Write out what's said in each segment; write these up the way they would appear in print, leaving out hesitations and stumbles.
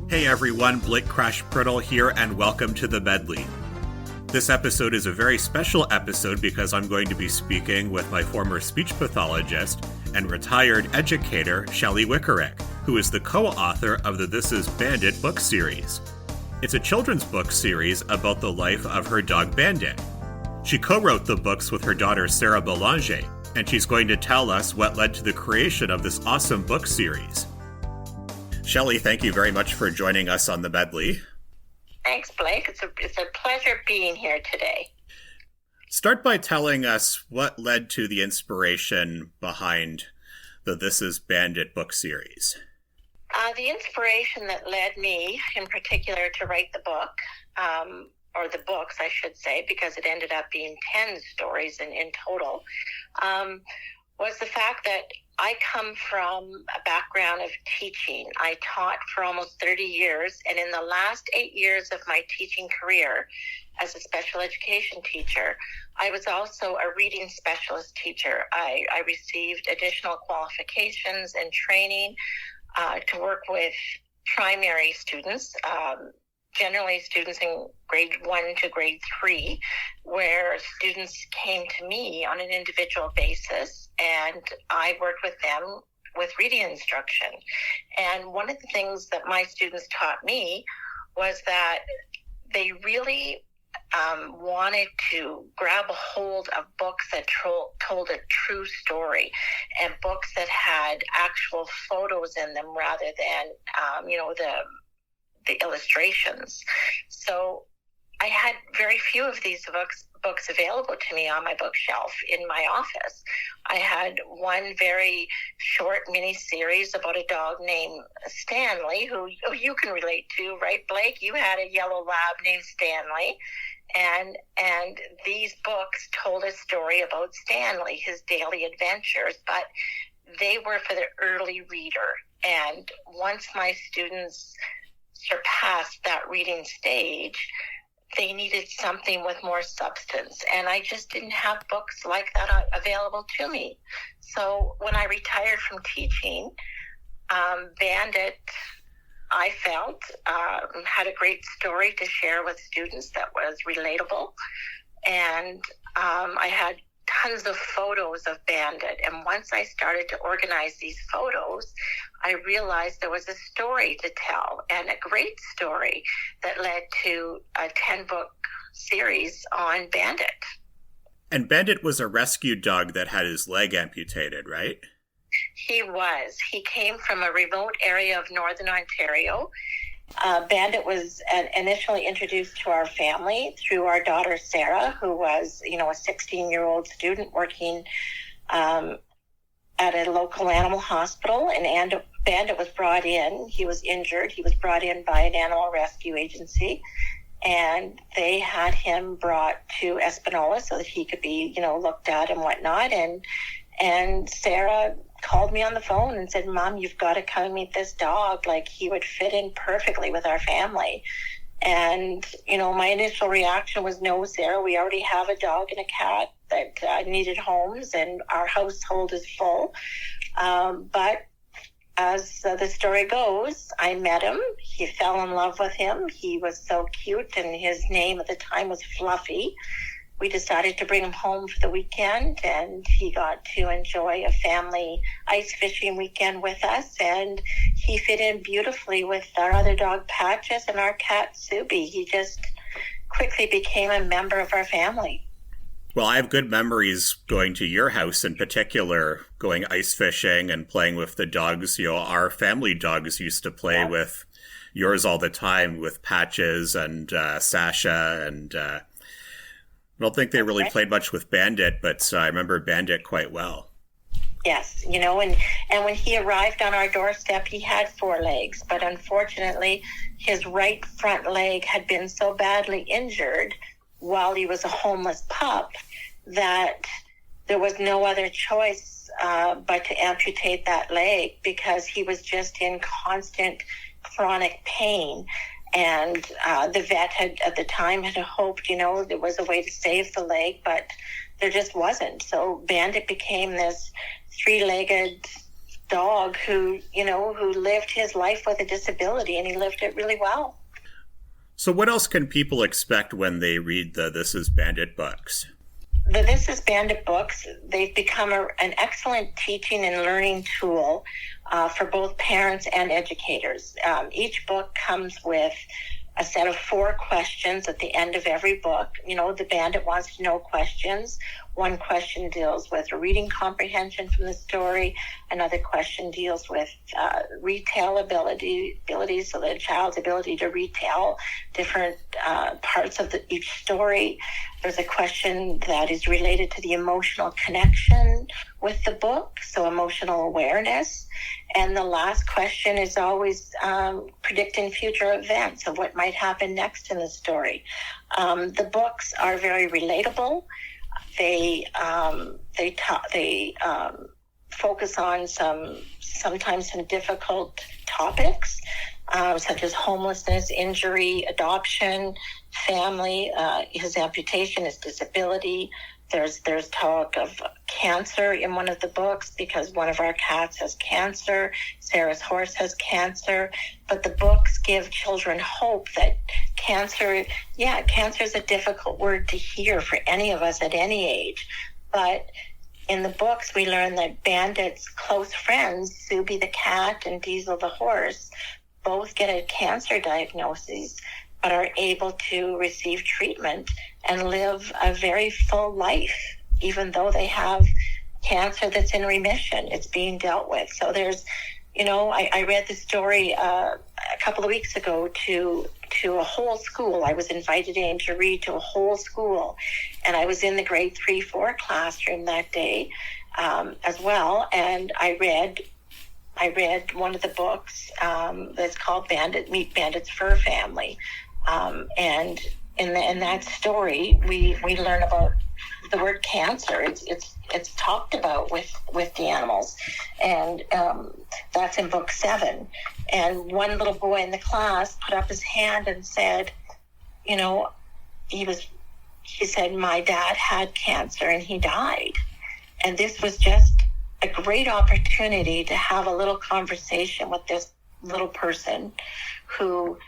Hey everyone, Blake Crash Priddle here, and welcome to The Medley. This episode is a very special episode because I'm going to be speaking with my former speech pathologist and retired educator, Shelley Wikiruk, who is the co-author of the This Is Bandit book series. It's a children's book series about the life of her dog Bandit. She co-wrote the books with her daughter Sarah Belanger, and she's going to tell us what led to the creation of this awesome book series. Shelley, thank you very much for joining us on The Medley. Thanks, Blake. It's a pleasure being here today. Start by telling us what led to the inspiration behind the This Is Bandit book series. The inspiration that led me, in particular, to write the book, or the books, I should say, because it ended up being 10 stories in total, was the fact that I come from a background of teaching. I taught for almost 30 years, and in the last 8 years of my teaching career as a special education teacher, I was also a reading specialist teacher. I received additional qualifications and training to work with primary students, generally students in grade 1 to grade 3, where students came to me on an individual basis, and I worked with them with reading instruction. And one of the things that my students taught me was that they really wanted to grab a hold of books that told a true story, and books that had actual photos in them rather than, the illustrations. So I had very few of these books available to me on my bookshelf in my office. I had one very short mini series about a dog named Stanley, who you can relate to, right, Blake? You had a yellow lab named Stanley. And these books told a story about Stanley, his daily adventures, but they were for the early reader. And once my students surpassed that reading stage, they needed something with more substance, and I just didn't have books like that available to me. So when I retired from teaching, Bandit, I felt, had a great story to share with students that was relatable, and I had tons of photos of Bandit. And once I started to organize these photos, I realized there was a story to tell, and a great story that led to a 10-book series on Bandit. And Bandit was a rescue dog that had his leg amputated, right? He was. He came from a remote area of Northern Ontario. Bandit was initially introduced to our family through our daughter Sarah, who was, a 16-year-old student working at a local animal hospital. And Bandit was brought in. He was injured. He was brought in by an animal rescue agency, and they had him brought to Espanola so that he could be, looked at and whatnot. And Sarah called me on the phone and said, "Mom, you've got to come meet this dog. Like, he would fit in perfectly with our family." And, my initial reaction was, "No, Sarah, we already have a dog and a cat that needed homes, and our household is full." But as the story goes, I met him. He fell in love with him. He was so cute, and his name at the time was Fluffy. We decided to bring him home for the weekend, and he got to enjoy a family ice fishing weekend with us, and he fit in beautifully with our other dog, Patches, and our cat, Subi. He just quickly became a member of our family. Well, I have good memories going to your house in particular, going ice fishing and playing with the dogs. Our family dogs used to play with yours all the time, with Patches and Sasha, and I don't think they really played much with Bandit, but I remember Bandit quite well. Yes, and when he arrived on our doorstep, he had 4 legs, but unfortunately, his right front leg had been so badly injured while he was a homeless pup that there was no other choice but to amputate that leg, because he was just in constant chronic pain. And the vet had, at the time, had hoped, there was a way to save the leg, but there just wasn't. So Bandit became this 3-legged dog who lived his life with a disability, and he lived it really well. So what else can people expect when they read the This is Bandit books? The This is Bandit books, they've become an excellent teaching and learning tool for both parents and educators. Each book comes with a set of 4 questions at the end of every book. The Bandit wants to know questions. One question deals with reading comprehension from the story. Another question deals with retell ability, so the child's ability to retell different parts of each story. There's a question that is related to the emotional connection with the book, so emotional awareness. And the last question is always predicting future events of what might happen next in the story. The books are very relatable. They focus on sometimes some difficult topics, such as homelessness, injury, adoption, family, his amputation, his disability. There's talk of cancer in one of the books because one of our cats has cancer. Sarah's horse has cancer. But the books give children hope that cancer is a difficult word to hear for any of us at any age. But in the books, we learn that Bandit's close friends, Subi the cat and Diesel the horse, both get a cancer diagnosis, but are able to receive treatment and live a very full life, even though they have cancer that's in remission. It's being dealt with. So there's, I read the story a couple of weeks ago to a whole school. I was invited in to read to a whole school, and I was in the grade 3-4 classroom that day as well, and I read one of the books that's called Bandit, Meet Bandit's Fur Family. And in that story, we learn about the word cancer. It's talked about with the animals, and that's in book 7. And one little boy in the class put up his hand and said, he said, my dad had cancer and he died. And this was just a great opportunity to have a little conversation with this little person who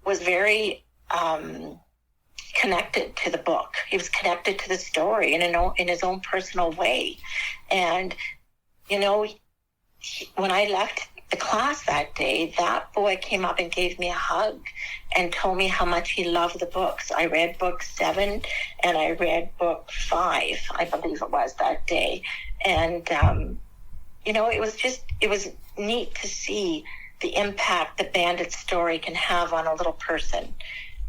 was very connected to the book. He was connected to the story in his own personal way. And, when I left the class that day, that boy came up and gave me a hug and told me how much he loved the books. I read book 7 and I read book 5, I believe it was, that day. And, it was neat to see the impact the Bandit story can have on a little person.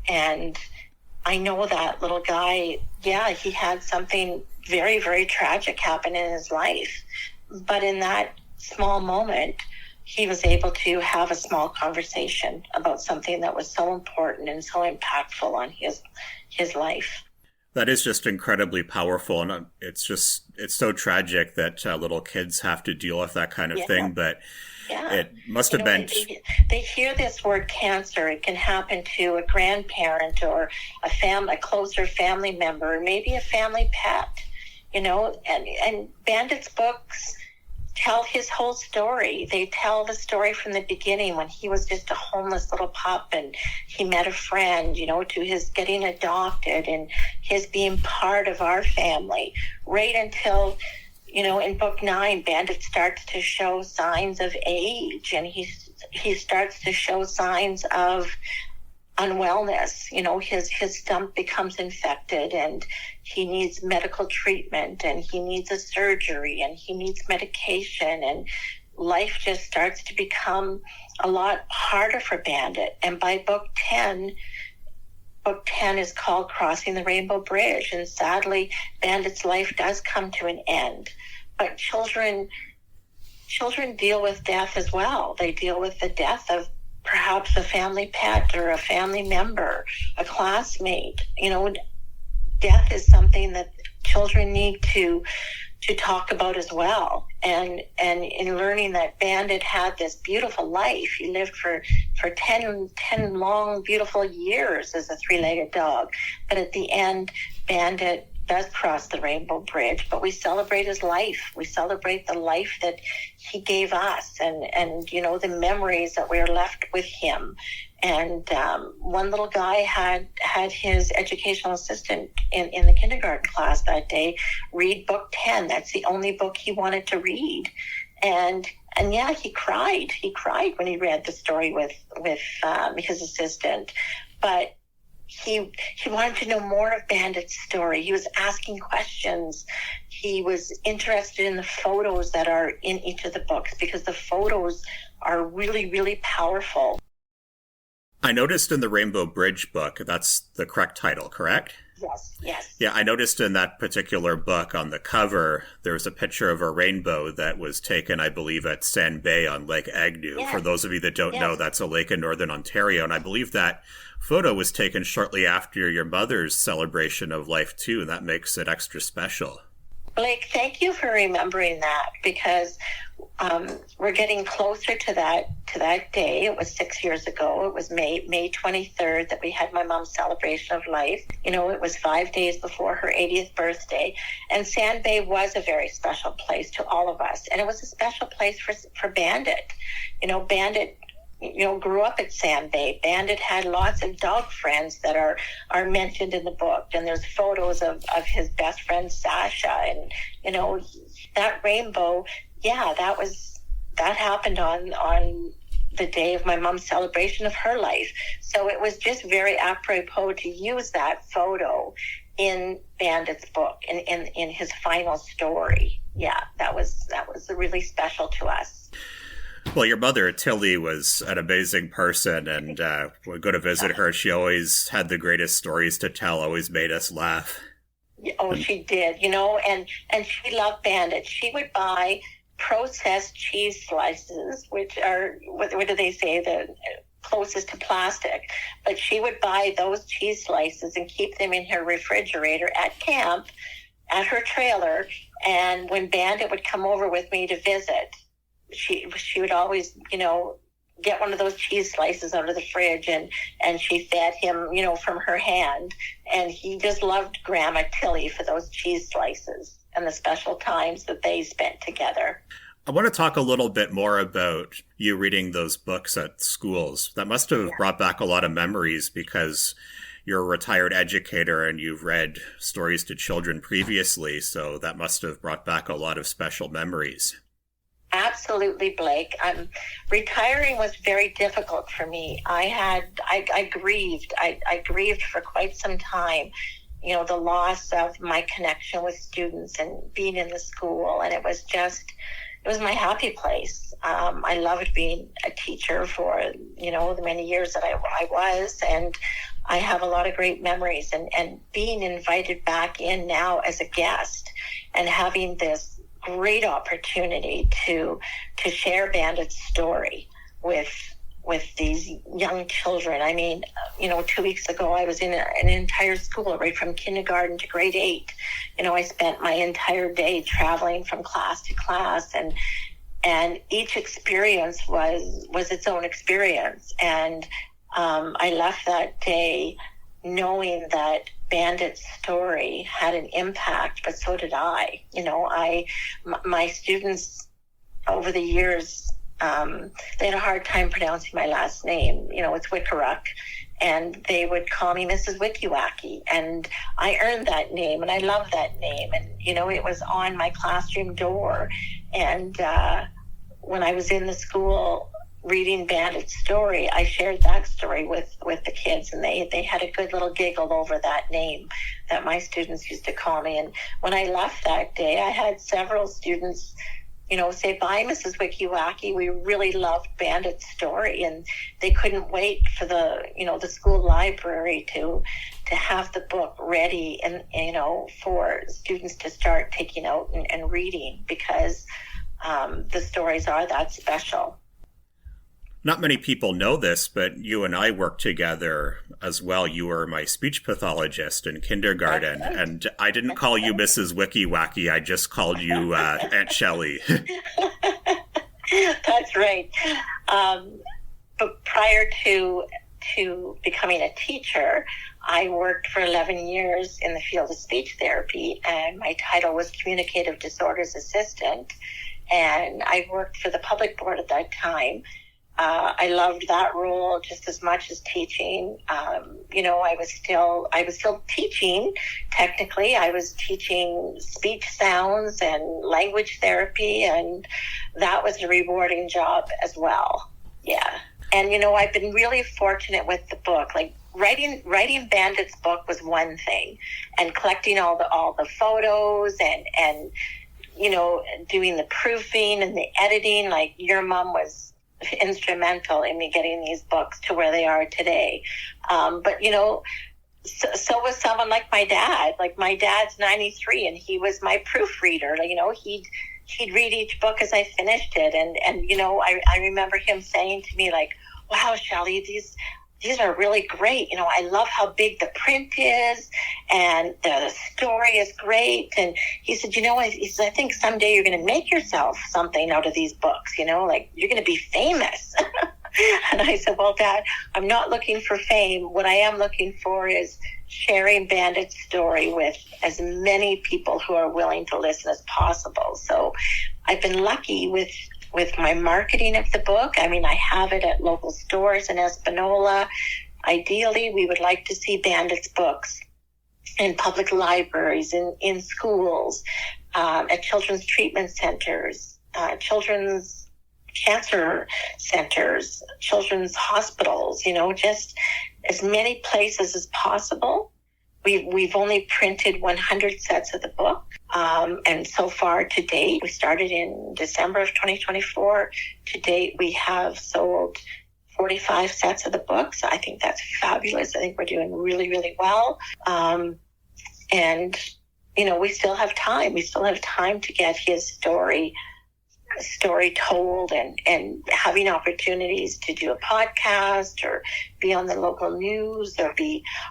And I know that little guy, he had something very, very tragic happen in his life. But in that small moment, he was able to have a small conversation about something that was so important and so impactful on his life. That is just incredibly powerful, and it's so tragic that little kids have to deal with that kind of thing, but it must have been... They hear this word cancer. It can happen to a grandparent or a closer family member, maybe a family pet, and Bandit's books tell his whole story. They tell the story from the beginning when he was just a homeless little pup and he met a friend, to his getting adopted and his being part of our family, right until, in book 9, Bandit starts to show signs of age, and he starts to show signs of unwellness. His stump becomes infected and he needs medical treatment and he needs a surgery and he needs medication, and life just starts to become a lot harder for Bandit. And by book 10 is called Crossing the Rainbow Bridge, and sadly Bandit's life does come to an end. But children deal with death as well. They deal with the death of perhaps a family pet or a family member, a classmate. Death is something that children need to talk about as well. And in learning that Bandit had this beautiful life, he lived for 10 long, beautiful years as a 3-legged dog. But at the end, Bandit does cross the rainbow bridge, but we celebrate his life. We celebrate the life that he gave us, and the memories that we're left with him. And one little guy had his educational assistant in the kindergarten class that day read book 10. That's the only book he wanted to read. And yeah, he cried. He cried when he read the story with his assistant. But he wanted to know more of Bandit's story. He was asking questions. He was interested in the photos that are in each of the books, because the photos are really, really powerful. I noticed in the Rainbow Bridge book, that's the correct title, correct? Yes. Yeah, I noticed in that particular book on the cover, there's a picture of a rainbow that was taken, I believe, at Sand Bay on Lake Agnew. Yes. For those of you that don't know, that's a lake in northern Ontario. And I believe that photo was taken shortly after your mother's celebration of life, too. And that makes it extra special. Blake, thank you for remembering that, because we're getting closer to that day. It was 6 years ago. It was May 23rd that we had my mom's celebration of life. It was 5 days before her 80th birthday. And Sand Bay was a very special place to all of us. And it was a special place for Bandit. Bandit grew up at Sand Bay. Bandit had lots of dog friends that are mentioned in the book. And there's photos of his best friend, Sasha. And, that rainbow, yeah, that happened on the day of my mom's celebration of her life. So it was just very apropos to use that photo in Bandit's book, in his final story. Yeah, that was really special to us. Well, your mother, Tilly, was an amazing person, and when we go to visit her, she always had the greatest stories to tell, always made us laugh. Oh, she did, and she loved Bandit. She would buy processed cheese slices, which are, what do they say, the closest to plastic. But she would buy those cheese slices and keep them in her refrigerator at camp, at her trailer. And when Bandit would come over with me to visit, she would always, get one of those cheese slices out of the fridge, and she fed him, from her hand. And he just loved Grandma Tilly for those cheese slices and the special times that they spent together. I want to talk a little bit more about you reading those books at schools. That must have brought back a lot of memories, because you're a retired educator and you've read stories to children previously, so that must have brought back a lot of special memories. Absolutely, Blake. Retiring was very difficult for me. I grieved. I grieved for quite some time. The loss of my connection with students and being in the school. And it was my happy place. I loved being a teacher for, the many years that I was. And I have a lot of great memories. And being invited back in now as a guest and having this great opportunity to share Bandit's story with these young children. I mean, 2 weeks ago, I was in an entire school, right from kindergarten to grade 8. I spent my entire day traveling from class to class, and each experience was its own experience. And I left that day knowing that Bandit's story had an impact, but so did I. My students over the years, they had a hard time pronouncing my last name. It's Wikiruk, and they would call me Mrs. Wikiruk, and I earned that name, and I love that name. And, it was on my classroom door. And when I was in the school reading Bandit's story, I shared that story with the kids, and they had a good little giggle over that name that my students used to call me. And when I left that day, I had several students, say, "Bye, Mrs. Wikiruk. We really loved Bandit's story," and they couldn't wait for the school library to have the book ready and for students to start taking out and reading, because the stories are that special. Not many people know this, but you and I worked together as well. You were my speech pathologist in kindergarten, and I didn't call you Mrs. Wikiruk. I just called you Aunt Shelley. That's right. But prior to becoming a teacher, I worked for 11 years in the field of speech therapy, and my title was Communicative Disorders Assistant. And I worked for the public board at that time. I loved that role just as much as teaching. I was still teaching. Technically, I was teaching speech sounds and language therapy, and that was a rewarding job as well. Yeah. And, I've been really fortunate with the book. Like writing Bandit's book was one thing, and collecting all the photos and doing the proofing and the editing. Like your mom was instrumental in me getting these books to where they are today. But so was someone like my dad. Like my dad's 93 and he was my proofreader. He'd read each book as I finished it. And I remember him saying to me, like, wow, Shelley, these are really great. I love how big the print is and the story is great. And he said, I think someday you're going to make yourself something out of these books, like you're going to be famous. And I said, well, Dad, I'm not looking for fame. What I am looking for is sharing Bandit's story with as many people who are willing to listen as possible. So I've been lucky with my marketing of the book. I mean, I have it at local stores in Espanola. Ideally, we would like to see Bandit's books in public libraries, in schools, at children's treatment centers, children's cancer centers, children's hospitals, just as many places as possible. We've only printed 100 sets of the book. And so far to date, we started in December of 2024. To date, we have sold 45 sets of the books. I think that's fabulous. I think we're doing really, really well. And we still have time. We still have time to get his story told and having opportunities to do a podcast or be on the local news or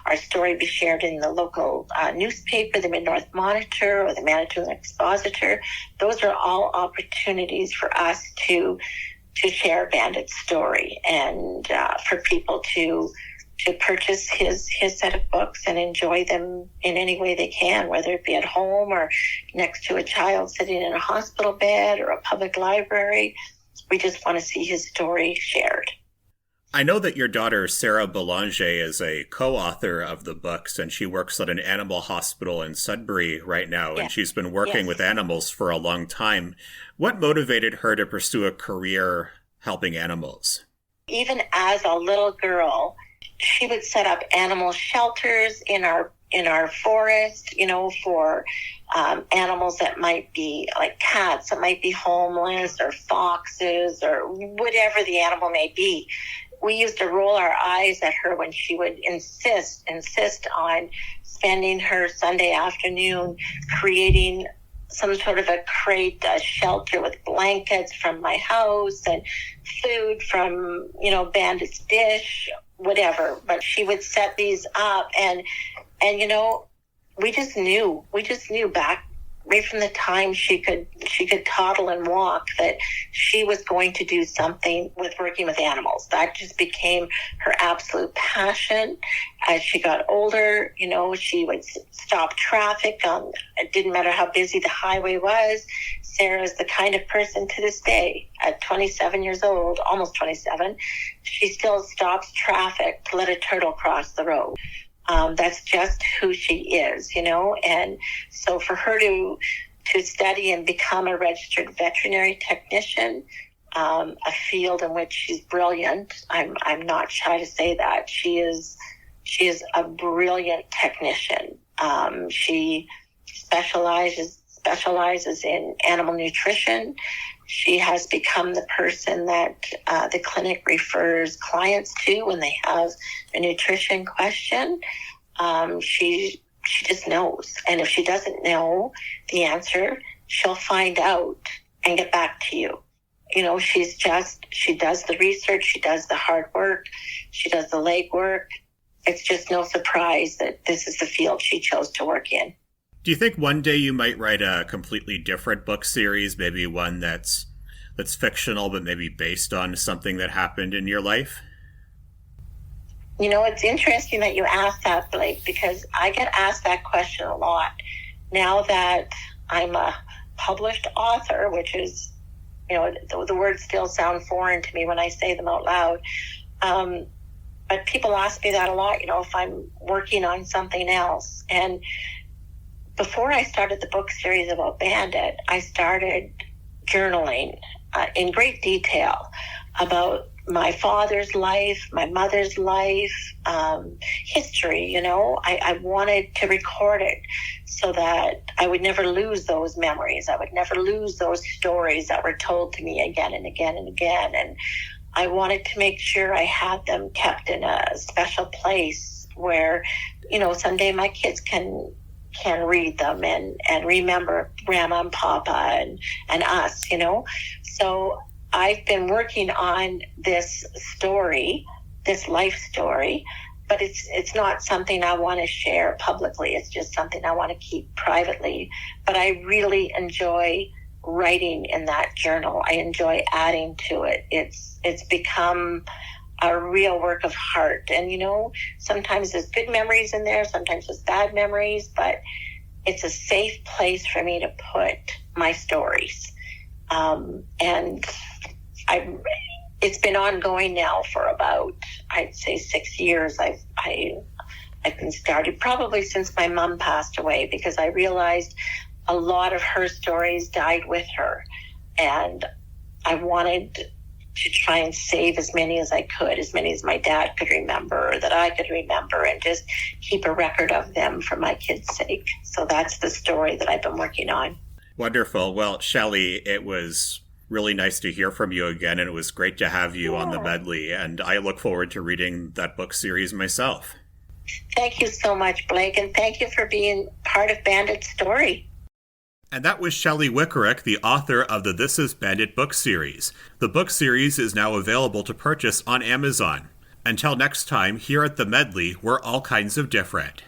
our story be shared in the local newspaper, the Mid-North Monitor or the Manitoulin Expositor. Those are all opportunities for us to share Bandit's story and for people to purchase his set of books and enjoy them in any way they can, whether it be at home or next to a child sitting in a hospital bed or a public library. We just want to see his story shared. I know that your daughter, Sarah Belanger, is a co-author of the books, and she works at an animal hospital in Sudbury right now, and she's been working with animals for a long time. What motivated her to pursue a career helping animals? Even as a little girl, she would set up animal shelters in our forest, for animals that might be like cats that might be homeless or foxes or whatever the animal may be. We used to roll our eyes at her when she would insist on spending her Sunday afternoon creating some sort of a crate, a shelter with blankets from my house and food from, Bandit's dish, whatever. But she would set these up and we just knew back right from the time she could toddle and walk that she was going to do something with working with animals. That just became her absolute passion. As she got older, she would stop traffic. It didn't matter how busy the highway was. Sarah is the kind of person to this day, at 27 years old, almost 27, she still stops traffic to let a turtle cross the road. That's just who she is, and so for her to study and become a registered veterinary technician, a field in which she's brilliant. I'm not shy to say that. She is a brilliant technician. She specializes in animal nutrition. She has become the person that the clinic refers clients to when they have a nutrition question. She just knows. And if she doesn't know the answer, she'll find out and get back to you. She does the research, she does the hard work, she does the legwork. It's just no surprise that this is the field she chose to work in. Do you think one day you might write a completely different book series, maybe one that's fictional but maybe based on something that happened in your life? It's interesting that you asked that, Blake, because I get asked that question a lot. Now that I'm a published author, which is, the words still sound foreign to me when I say them out loud. But people ask me that a lot, if I'm working on something else. And before I started the book series about Bandit, I started journaling in great detail about my father's life, my mother's life, history. I wanted to record it so that I would never lose those memories. I would never lose those stories that were told to me again and again and again. And I wanted to make sure I had them kept in a special place where, someday my kids can read them and remember Grandma and Papa and us, So I've been working on this story, this life story, but it's not something I want to share publicly. It's just something I want to keep privately. But I really enjoy writing in that journal. I enjoy adding to it. It's become a real work of heart. And, sometimes there's good memories in there, sometimes there's bad memories, but it's a safe place for me to put my stories. And it's been ongoing now for about, I'd say 6 years. I've been started probably since my mom passed away, because I realized a lot of her stories died with her. And I wanted to try and save as many as I could, as many as my dad could remember, that I could remember, and just keep a record of them for my kids' sake. So that's the story that I've been working on. Wonderful. Well, Shelley, it was really nice to hear from you again, and it was great to have you on the Medley, and I look forward to reading that book series myself. Thank you so much, Blake, and thank you for being part of Bandit's story. And that was Shelley Wikiruk, the author of the This Is Bandit book series. The book series is now available to purchase on Amazon. Until next time, here at the Medley, we're all kinds of different.